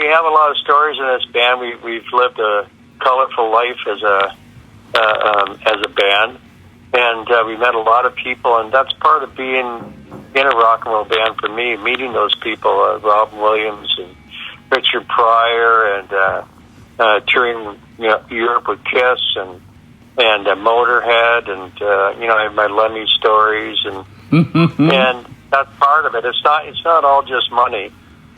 have a lot of stories in this band. We've lived a colorful life as a band, and we met a lot of people, and that's part of being in a rock and roll band for me. Meeting those people, Robin Williams and Richard Pryor, and touring Europe with Kiss and Motorhead, and I have my Lemmy stories, and and that's part of it. It's not all just money.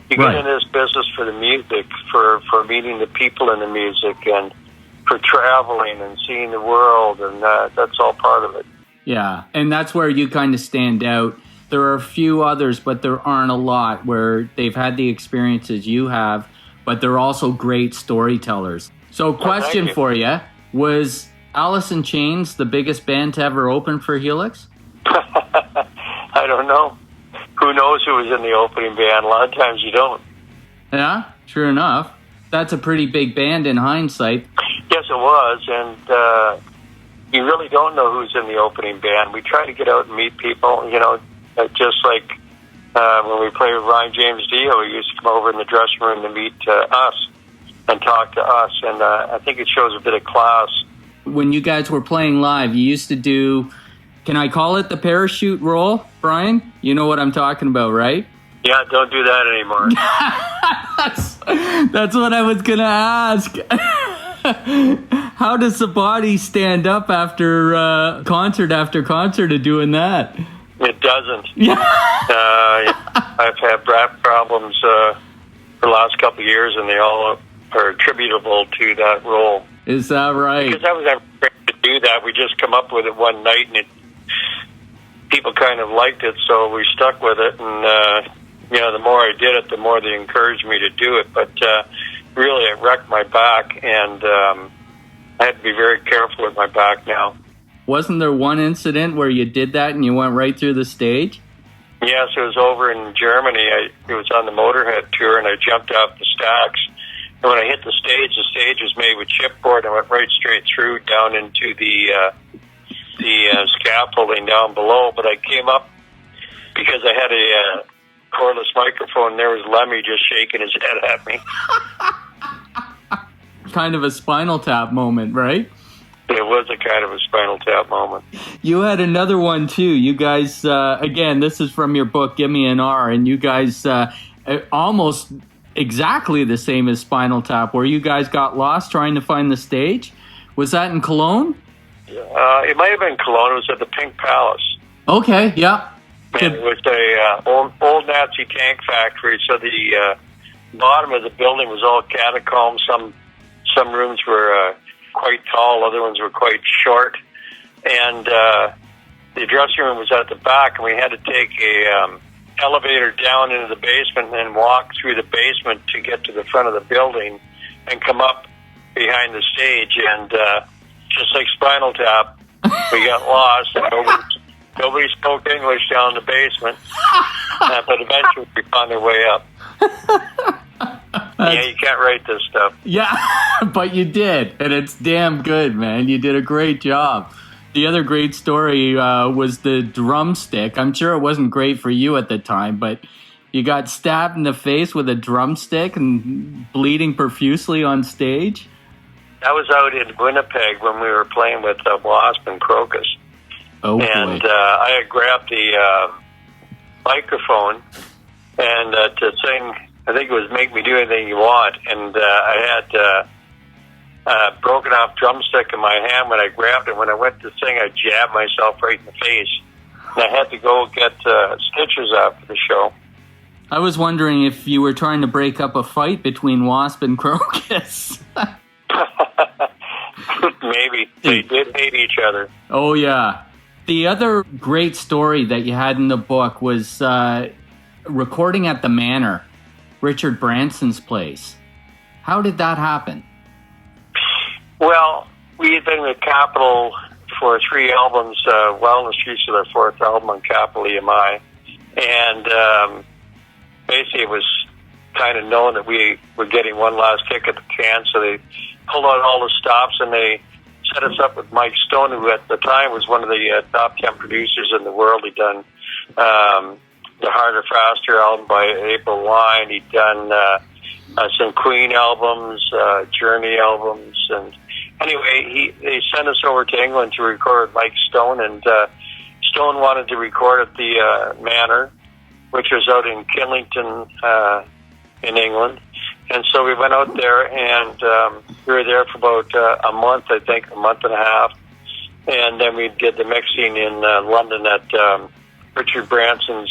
You get in this business for the music, for meeting the people in the music, and for traveling and seeing the world, and that's all part of it. Yeah, and that's where you kind of stand out. There are a few others, but there aren't a lot where they've had the experiences you have, but they're also great storytellers. So question for you, was Alice in Chains the biggest band to ever open for Helix? I don't know. Who knows who was in the opening band? A lot of times you don't. Yeah, sure enough. That's a pretty big band in hindsight. Yes, it was, and you really don't know who's in the opening band. We try to get out and meet people, just like when we played with Ryan James Dio, he used to come over in the dressing room to meet us and talk to us, and I think it shows a bit of class. When you guys were playing live, you used to do, can I call it the parachute roll, Brian? You know what I'm talking about, right? Yeah, don't do that anymore. That's what I was going to ask. How does the body stand up after concert of doing that? It doesn't. I've had back problems for the last couple of years, and they all are attributable to that role. Is that right? Because I was never trained to do that. We just come up with it one night, and people kind of liked it, so we stuck with it. And the more I did it, the more they encouraged me to do it. But really, it wrecked my back, and I had to be very careful with my back now. Wasn't there one incident where you did that and you went right through the stage? Yes, it was over in Germany. It was on the Motorhead tour, and I jumped off the stacks. And when I hit the stage was made with chipboard. I went right straight through down into the scaffolding down below. But I came up because I had a cordless microphone, and there was Lemmy just shaking his head at me. Kind of a Spinal Tap moment, right? It was a kind of a Spinal Tap moment. You had another one, too. You guys, again, this is from your book, Give Me an R, and you guys almost exactly the same as Spinal Tap, where you guys got lost trying to find the stage. Was that in Cologne? It might have been Cologne. It was at the Pink Palace. Okay, yeah. And it was a old Nazi tank factory, so the bottom of the building was all catacombs. Some rooms were quite tall, other ones were quite short, and the dressing room was at the back, and we had to take a elevator down into the basement and then walk through the basement to get to the front of the building and come up behind the stage. And just like Spinal Tap, we got lost, and nobody spoke English down in the basement, but eventually we found our way up. Yeah, you can't write this stuff. Yeah, but you did, and it's damn good, man. You did a great job. The other great story was the drumstick. I'm sure it wasn't great for you at the time, but you got stabbed in the face with a drumstick and bleeding profusely on stage. That was out in Winnipeg when we were playing with Wasp and Crocus. Oh, boy. And I had grabbed the microphone and to sing, I think it was Make Me Do Anything You Want, and I had broken off drumstick in my hand when I grabbed it. When I went to sing, I jabbed myself right in the face, and I had to go get stitches after the show. I was wondering if you were trying to break up a fight between Wasp and Crocus. Maybe. They did hate each other. Oh, yeah. The other great story that you had in the book was recording at the Manor, Richard Branson's place. How did that happen? Well, we had been with Capitol for 3 albums, well in the streets of their 4th album on Capitol EMI. And basically it was kind of known that we were getting one last kick at the can, so they pulled out all the stops and they set us up with Mike Stone, who at the time was one of the top 10 producers in the world. He'd done the Harder, Faster album by April Wine. He'd done some Queen albums, Journey albums, and anyway, they sent us over to England to record Mike Stone, and Stone wanted to record at the Manor, which was out in Kidlington in England. And so we went out there, and we were there for about a month, I think, a month and a half. And then we did the mixing in London at Richard Branson's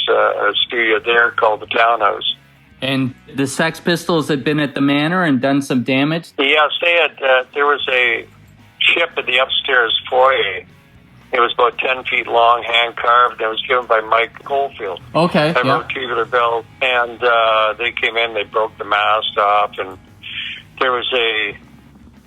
studio there called the Townhouse. And the Sex Pistols had been at the Manor and done some damage? Yes, they had. There was a chip in the upstairs foyer. It was about 10 feet long, hand-carved. It was given by Mike Caulfield. Okay, I wrote Tubular Bells, and they came in, they broke the mast off, and there was a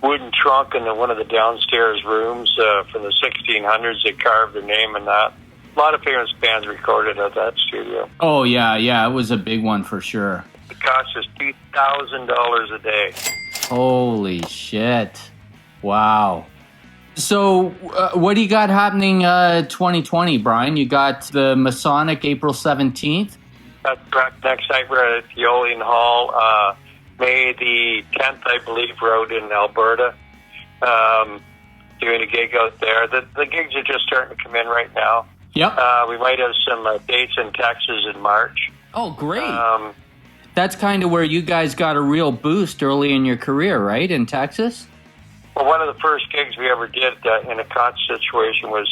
wooden trunk in one of the downstairs rooms from the 1600s. They carved their name in that. A lot of famous bands recorded at that studio. Oh, yeah, it was a big one for sure. It cost us $2,000 a day. Holy shit. Wow. So, what do you got happening 2020, Brian? You got the Masonic April 17th? That's correct. Next night we're at the Olean Hall. May the 10th, I believe, we're out in Alberta doing a gig out there. The gigs are just starting to come in right now. Yep. We might have some dates in Texas in March. Oh, great. That's kind of where you guys got a real boost early in your career, right, in Texas? Well, one of the first gigs we ever did in a concert situation was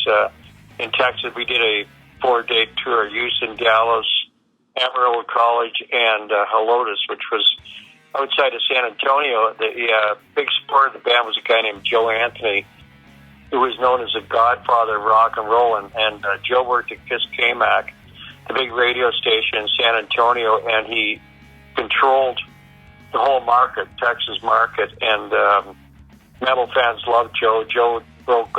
in Texas. We did a 4-day tour, Houston, Dallas, Amarillo College, and Helotes, which was outside of San Antonio. The big support of the band was a guy named Joe Anthony, who was known as the godfather of rock and roll. And Joe worked at Kiss KMAC, the big radio station in San Antonio, and he controlled the whole market, Texas market, and metal fans loved Joe. Joe broke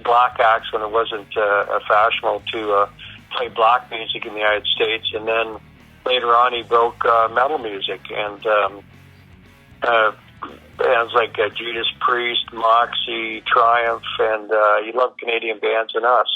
black acts when it wasn't fashionable to play black music in the United States, and then later on he broke metal music, and bands like Judas Priest, Moxie, Triumph, and he loved Canadian bands and us.